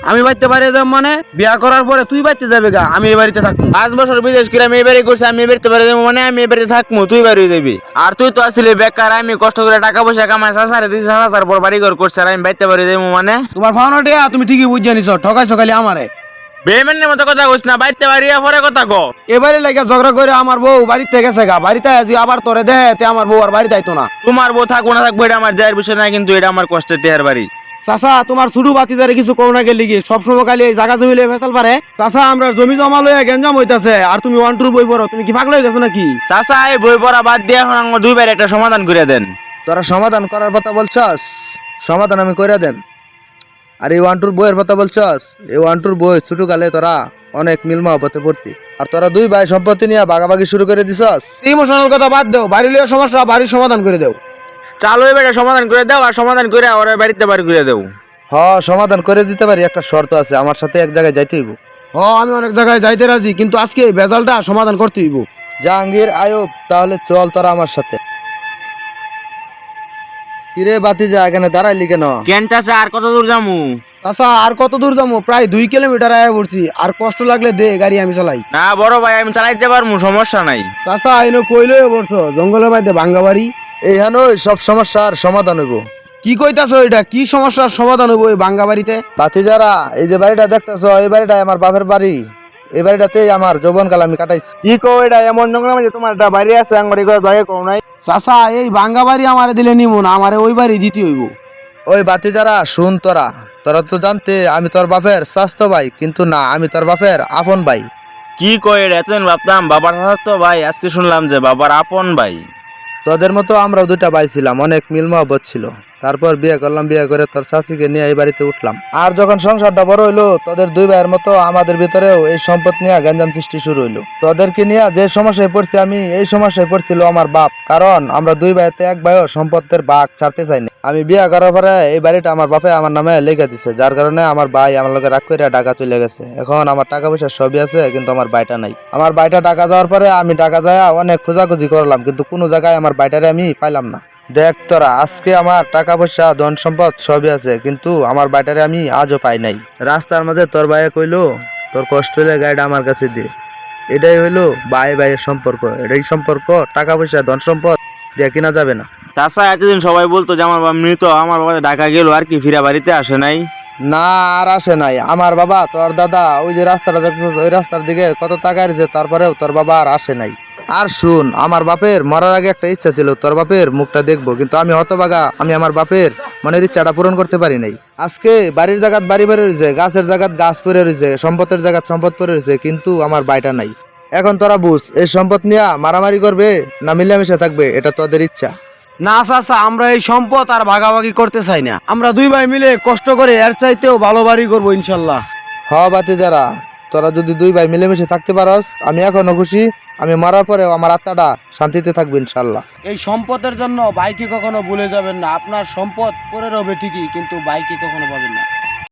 আমি বাড়িতে বাইরে যাব মানে বিয়া করার পরে তুই বাড়িতে যাবে গা, আমি এই বাড়িতে থাকবো। 5 বছর বিদেশ করে আমি এই বাড়ি করছি, আমি এই বাড়িতে বাড়ি যাবো মানে আমি এই বাড়িতে থাকবো, তুই বাড়ি যাবি। আর তুই তো আসলে বেকার, আমি কষ্ট করে টাকা পয়সা কামাই সাসারে দিছি, তারপর বাড়ি ঘর করছে আর আমি বাড়িতে বাড়ি যাবো মানে। তোমার ফাউনাটিয়া তুমি ঠিকই বুঝে নিছ, ঠকাইছো খালি আমারে। বেমেনের মতো কথা কইস না, বাড়িতে বাড়ি পরে কথা ক। এবারে লাগে ঝগড়া করে আমার বউ বাড়িতে গেছে গা, বাড়িতে আজি আবার তোরে দেয় তে আমার বউ আর বাড়িতে আইতো না। তোমার বউ থাকবো না থাকবো এটা আমার যায়ের বিষয় না, কিন্তু এটা আমার কষ্টের টেহার বাড়ি। চাচা তোমার ছোট বাতিজারে কিছু করোনা গেলি কি সবসময় খালি এই জায়গা জমি লয়ে ফেসাল পারে। চাচা আমরা জমি জমা লয়ে গেঞ্জাম হইতাছে আর তুমি ওয়ান টুর বই পড়ো, তুমি কি পাগল হয়ে গেছো নাকি? চাচা এই বই পড়া বাদ দিয়ে এখন আমার দুই ভাইয়ের একটা সমাধান করে দেন। তোরা সমাধান করার কথা বলছস, সমাধান আমি কইরা দেম। আর এই ওয়ান টুর বইয়ের কথা বলছস, এই ওয়ান টুর বই ছোটকালে তোরা অনেক মিল মহব্বতে পড়তি, আর তোরা দুই ভাই সম্পত্তি নিয়ে ভাগাভাগি শুরু করে দিছস। ইমোশনাল কথা বাদ দাও, বাড়ি লইয়া সমস্যা বাড়ির সমাধান করে দাও। চালু এবার সমাধান করে দাও, আর সমাধান করে ওর বাড়িতে বাড়ি করে দেও। সমাধান করে দিতে পারি, একটা শর্ত আছে, আমার সাথে এক জায়গায় যাইতে হইব। আমি অনেক জায়গায় যাইতে রাজি, কিন্তু আজকে এই বেজালটা সমাধান করতে হইব। জাহাঙ্গীর, আয়ুব, তাহলে চল তোরা আমার সাথে। কিরে বাতিজা এখানে দাঁড়াইলি কেন? কেন চাচা আর কত দূর যামু? আচ্ছা আর কত দূর যাবো? প্রায় 2 কিলোমিটার আয়া পড়ছি, আর কষ্ট লাগলে দে গাড়ি আমি চালাই। না বড় ভাই আমি চালাইতে পারবো, সমস্যা নাই। চাচা আইনো কইলে পড়ছো জঙ্গলের বাড়িতে ভাঙ্গা বাড়ি। এইখানেই সব সমস্যার সমাধান হইব। কি কইতাছো এটা? কি সমস্যার সমাধান হইব এই ভাঙ্গা বাড়িতে? বাতিজারা, এই যে বাড়িটা দেখতেছ, এই বাড়িটা আমার বাপের বাড়ি। এই বাড়িটাতেই আমার যৌবনকাল আমি কাটাইছি। কি কো এটা এমন নোংরা যে তোমার একটা বাড়ি আছে আঙ্গরি করে দয়া কও নাই? চাচা এই ভাঙ্গা বাড়ি আমারে দিলে নিমু না, আমারে ওই বাড়ি দিতে হইব। ওই বাতিজারা শুন, তোরা তোরা তো জানতে আমি তোর বাপের স্বাস্থ্য ভাই, কিন্তু না, আমি তোর বাপের আপন ভাই। কি কই এটা? এতদিন ভাবতাম বাবার তো ভাই, আজকে শুনলাম যে বাবার আপন ভাই। তোদের মতো আমরাও দুইটা ভাই ছিলাম, অনেক মিল মহব্বত ছিল। তারপর বিয়ে করলাম, বিয়ে করে তোর চাচিকে নিয়ে এই বাড়িতে উঠলাম। আর যখন সংসারটা বড় হইলো, তোদের দুই ভাইয়ের মতো আমাদের ভিতরেও এই সম্পদ নিয়ে গ্যাঞ্জাম সৃষ্টি শুরু হইলো। তোদেরকে নিয়ে যে সমস্যায় পড়ছি আমি, এই সমস্যায় পড়ছিল আমার বাপ, কারণ আমরা দুই ভাইতে এক ভাইও সম্পদের ভাগ ছাড়তে চাই না। আমি বিয়ে করার পরে এই বাড়িটা আমার বাপে আমার নামে লিখে দিছে, যার কারণে আমার ভাই আমার লোকের রাগ করে ঢাকা চলে গেছে। এখন আমার টাকা পয়সা সবই আছে, কিন্তু আমার ভাইটা নাই। আমার ভাইটা ঢাকা যাওয়ার পরে আমি ঢাকা যায় অনেক খোঁজাখুঁজি করলাম, কিন্তু কোনো জায়গায় আমার ভাইটারে আমি পাইলাম না। দেখ তোরা, আজকে আমার টাকা পয়সা ধন সম্পদ সবই আছে, কিন্তু আমার ভাইটারে আমি আজও পাই নাই। রাস্তার মাঝে তোর ভাইয়ে কইলো, তোর কষ্ট হইলে গাড়িটা আমার কাছে দে। এটাই হইলো ভাই ভাইয়ের সম্পর্ক। এটাই সম্পর্ক, টাকা পয়সা ধন সম্পদ দিয়ে কিনা যাবে না। চাচা এতদিন সবাই বলতো যে আমার বাবা মৃত, আমার বাবা ঢাকা গেল আর কি ফিরা বাড়িতে আসে নাই। না, আর আসে নাই। আমার বাবা, তোর দাদা ওই যে রাস্তাটা দেখছিস, ওই রাস্তার দিকে কত টাকা রয়েছে, তারপরেও তোর বাবা আর আসে নাই। আর শুন, আমার বাপের মরার আগে একটা ইচ্ছা ছিল, তোর বাপের মুখটা দেখবো, কিন্তু আমি হতভাগা, আমি আমার বাপের মনের ইচ্ছাটা পূরণ করতে পারি নাই। আজকে বাড়ির জায়গাত বাড়ি পড়ে রয়েছে, গাছের জায়গাত গাছ পড়ে রয়েছে, সম্পদের জায়গাত সম্পদ পড়ে রয়েছে, কিন্তু আমার বাইটা নাই। এখন তোরা বুঝ, এই সম্পদ নিয়ে মারামারি করবে না মিলেমিশে থাকবে, এটা তোদের ইচ্ছা। না চাচা, আমরা এই সম্পদ আর ভাগাভাগি করতে চাই না। আমরা দুই ভাই মিলে কষ্ট করে এর চাইতেও ভালো বাড়ি করবো ইনশাল্লাহ। বাতিজারা, তোরা যদি দুই ভাই মিলেমিশে থাকতে পারস, আমি এখনো খুশি। আমি মারার পরেও আমার আত্মাটা শান্তিতে থাকবে ইনশাল্লাহ। এই সম্পদের জন্য ভাইকে কখনো ভুলে যাবেন না। আপনার সম্পদ পরে রবে ঠিকই, কিন্তু ভাইকে কখনো পাবেন না।